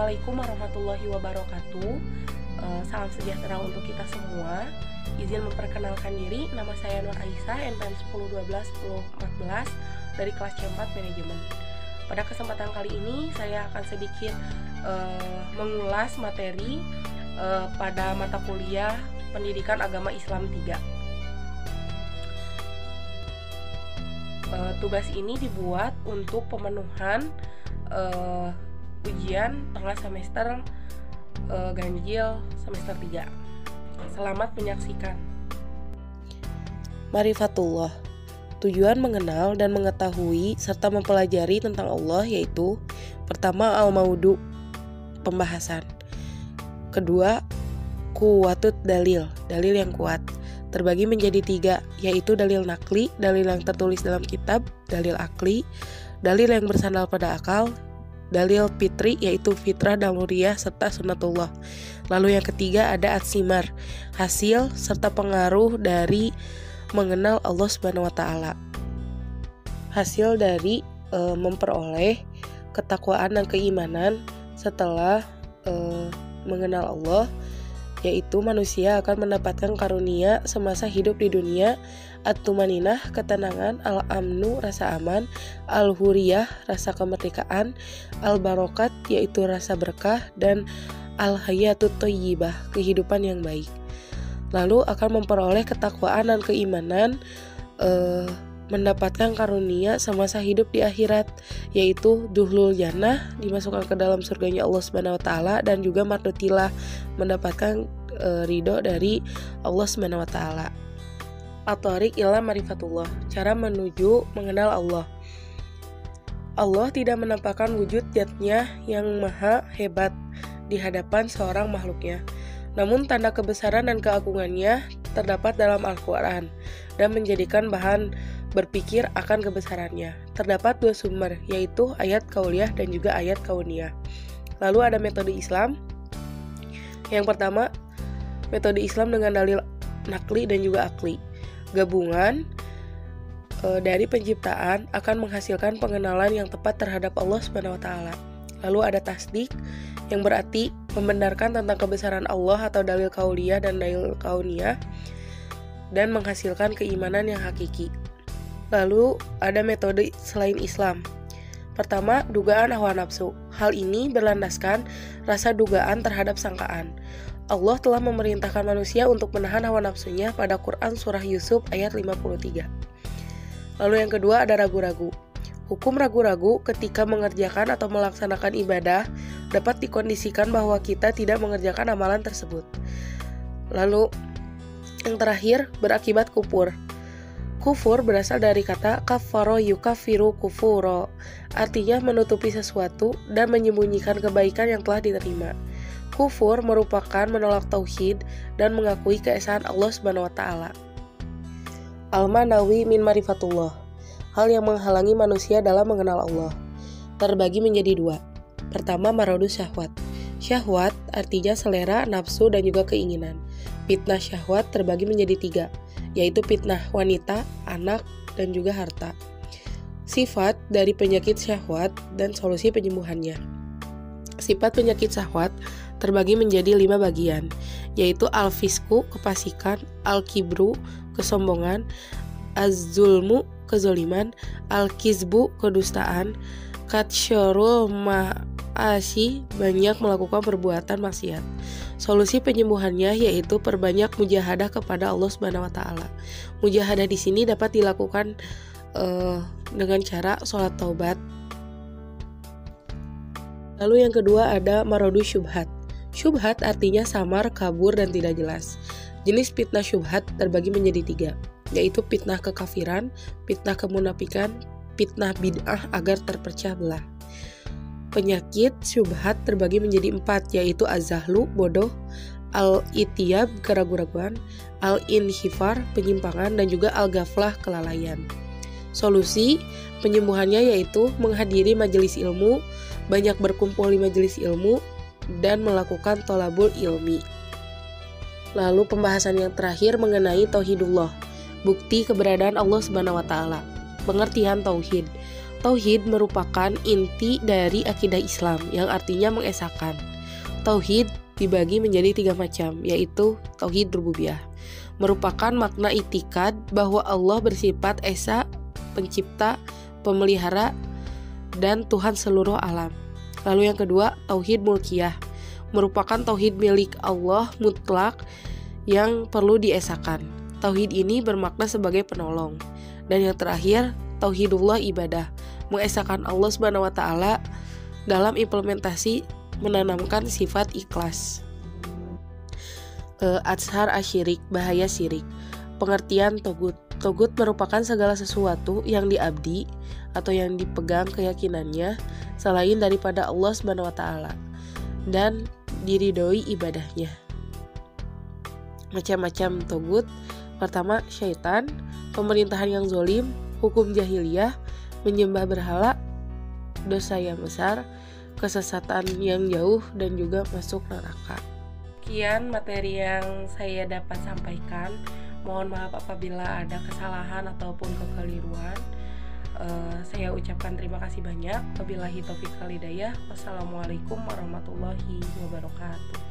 Assalamualaikum warahmatullahi wabarakatuh. Salam sejahtera untuk kita semua. Izin memperkenalkan diri, nama saya Nur Aisyah, NPM 1012-1014 dari kelas C4 Manajemen. Pada kesempatan kali ini saya akan sedikit mengulas materi pada mata kuliah Pendidikan Agama Islam 3. Tugas ini dibuat untuk pemenuhan ujian tengah semester ganjil semester 3. Selamat menyaksikan. Marifatullah, tujuan mengenal dan mengetahui serta mempelajari tentang Allah yaitu: pertama, al-maudu, pembahasan. Kedua, kuwatut dalil, dalil yang kuat. Terbagi menjadi 3, yaitu dalil nakli, dalil yang tertulis dalam kitab, dalil akli, dalil yang bersandar pada akal, dalil fitri, yaitu fitrah daluriyah serta sunnatullah. Lalu yang ketiga ada atsimar, hasil serta pengaruh dari mengenal Allah Subhanahu wa taala. Hasil dari memperoleh ketakwaan dan keimanan setelah mengenal Allah, yaitu manusia akan mendapatkan karunia semasa hidup di dunia: at-tumaninah, ketenangan; al-amnu, rasa aman; al-huriyah, rasa kemerdekaan; al-barokat, yaitu rasa berkah; dan al-hayatut thayyibah, kehidupan yang baik. Lalu akan memperoleh ketakwaan dan keimanan, mendapatkan karunia semasa hidup di akhirat, yaitu duhlul jannah, dimasukkan ke dalam surganya Allah Subhanahu wa taala, dan juga mardotilah, mendapatkan ridho dari Allah Subhanahu wa taala. At-thariq ila marifatullah, cara menuju mengenal Allah. Allah tidak menampakkan wujud zatnya yang maha hebat di hadapan seorang makhluknya. Namun tanda kebesaran dan keagungannya terdapat dalam Al-Quran dan menjadikan bahan berpikir akan kebesarannya. Terdapat 2 sumber, yaitu ayat kauliyah dan juga ayat kauniyah. Lalu ada metode Islam. Yang pertama, metode Islam dengan dalil nakli dan juga akli. Gabungan dari penciptaan akan menghasilkan pengenalan yang tepat terhadap Allah Subhanahu wa taala. Lalu ada tasdik, yang berarti membenarkan tentang kebesaran Allah atau dalil kauliyah dan dalil kauniyah, dan menghasilkan keimanan yang hakiki. Lalu ada metode selain Islam. Pertama, dugaan hawa nafsu. Hal ini berlandaskan rasa dugaan terhadap sangkaan. Allah telah memerintahkan manusia untuk menahan hawa nafsunya pada Quran Surah Yusuf ayat 53. Lalu yang kedua ada ragu-ragu. Hukum ragu-ragu ketika mengerjakan atau melaksanakan ibadah dapat dikondisikan bahwa kita tidak mengerjakan amalan tersebut. Lalu yang terakhir berakibat kufur. Kufur berasal dari kata kafaro yukafiru kufuro, artinya menutupi sesuatu dan menyembunyikan kebaikan yang telah diterima. Kufur merupakan menolak tauhid dan mengakui keesaan Allah Subhanahu wa taala. Al-manawi min marifatullah, hal yang menghalangi manusia dalam mengenal Allah. Terbagi menjadi 2. Pertama, maradu syahwat. Syahwat artinya selera, nafsu, dan juga keinginan. Fitnah syahwat terbagi menjadi 3, yaitu fitnah wanita, anak, dan juga harta. Sifat dari penyakit syahwat dan solusi penyembuhannya. Sifat penyakit syahwat terbagi menjadi 5 bagian, yaitu al-fisku, kefasikan; al-kibru, kesombongan; az-zulmu, kezoliman; al-kizbu, kedustaan; katsyarul ma'asi, banyak melakukan perbuatan maksiat. Solusi penyembuhannya yaitu perbanyak mujahadah kepada Allah Subhanahu wa taala. Mujahadah di sini dapat dilakukan dengan cara sholat taubat. Lalu yang kedua ada maradu syubhat. Syubhat artinya samar, kabur, dan tidak jelas. Jenis fitnah syubhat terbagi menjadi 3, yaitu fitnah kekafiran, fitnah kemunafikan, fitnah bid'ah agar terpecah belah. Penyakit syubhat terbagi menjadi 4, yaitu az-zahlu, bodoh; al-itiyab, keraguan-raguan; al-inhifar, penyimpangan; dan juga al-ghaflah, kelalaian. Solusi penyembuhannya yaitu menghadiri majelis ilmu, banyak berkumpul di majelis ilmu, dan melakukan tholabul ilmi. Lalu pembahasan yang terakhir mengenai tauhidullah, bukti keberadaan Allah Subhanahu wa taala. Pengertian tauhid. Tauhid merupakan inti dari akidah Islam yang artinya mengesahkan. Tauhid dibagi menjadi 3 macam, yaitu Tauhid Rububiyah. Merupakan makna itikad bahwa Allah bersifat esa, pencipta, pemelihara, dan Tuhan seluruh alam. Lalu yang kedua, Tauhid Mulkiyah. Merupakan tauhid milik Allah mutlak yang perlu diesakan. Tauhid ini bermakna sebagai penolong. Dan yang terakhir, Tauhidullah ibadah, mengesahkan Allah SWT dalam implementasi menanamkan sifat ikhlas. Ashar asyirik, bahaya syirik. Pengertian togut. Togut merupakan segala sesuatu yang diabdi atau yang dipegang keyakinannya selain daripada Allah SWT dan diridhoi ibadahnya. Macam-macam togut. Pertama, syaitan, pemerintahan yang zolim, hukum jahiliyah, menyembah berhala, dosa yang besar, kesesatan yang jauh, dan juga masuk neraka. Sekian materi yang saya dapat sampaikan. Mohon maaf apabila ada kesalahan ataupun kekeliruan. Saya ucapkan terima kasih banyak. Wabillahi taufiq wal hidayah. Wassalamualaikum warahmatullahi wabarakatuh.